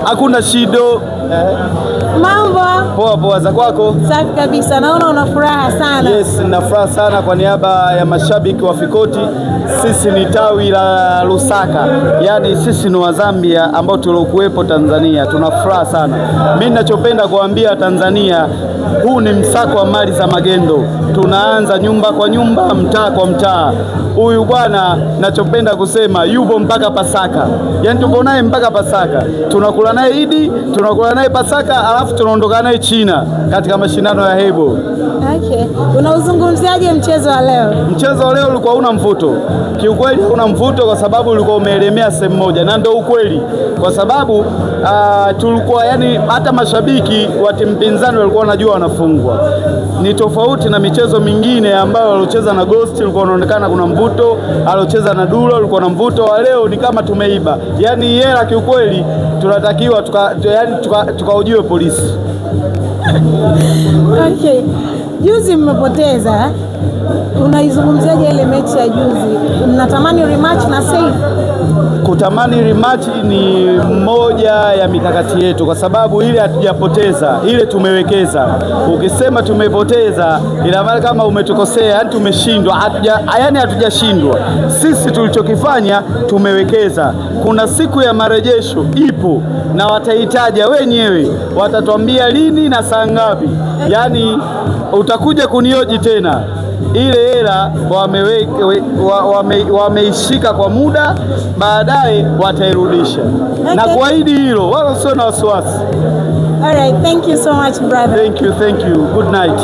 Hakuna shido. Mambo? Poa poa, za kwako? Safi kabisa. Naona una furaha sana. Yes, nina furaha sana kwa niaba ya mashabiki wa Fikoti. Sisi ni tawi la Lusaka. Yaani sisi ni wa Zambia ambao tuliokuwepo Tanzania. Tuna furaha sana. Mimi ninachopenda kuambia Tanzania, huu ni msako wa mali za magendo. Tunaanza nyumba kwa nyumba, mtaa kwa mtaa. Huyu bwana ninachopenda kusema yupo mpaka Pasaka. Yaani tuko naye mpaka Pasaka. Tunakula naye Idi, tunakula naye Pasaka, alafu tunaondoka naye China katika mashindano ya Hebo. Okay. Unauzungumziaje mchezo wa leo? Mchezo wa leo ulikuwa una mvuto. Kiukweli una mvuto kwa sababu ulikuwa umeelemea sehemu moja, na ndio ukweli. Kwa sababu tulikuwa yani hata mashabiki wa timu pinzani walikuwa wanajua wanafungwa. Ni tofauti na michezo mingine ambayo waliocheza na Ghost ulikuwa unaonekana kuna mvuto, aliocheza na Dula ulikuwa na mvuto. Wa leo ni kama tumeiba. Yani hela kiukweli tunatakiwa tukaujue polisi. Okay. Juzi mmepoteza. Unaizungumziaje ile mechi ya juzi? Mnatamani rematch na Safe? Kutamani rematch ni moja ya mikakati yetu, kwa sababu ile hatujapoteza, ile tumewekeza. Ukisema tumepoteza, ina maana kama umetukosea, yani tumeshindwa. Hatujashindwa. Sisi tulichokifanya tumewekeza. Kuna siku ya marejesho ipo na wataitaja wenyewe, watatuambia lini na saa ngapi. Yani utakuja kunioji tena. Ile hela wameishika kwa muda, baadaye watairudisha. Okay. Na kuahidi hilo, wala usio na wasiwasi. Alright, thank you so much brother. Thank you. Good night.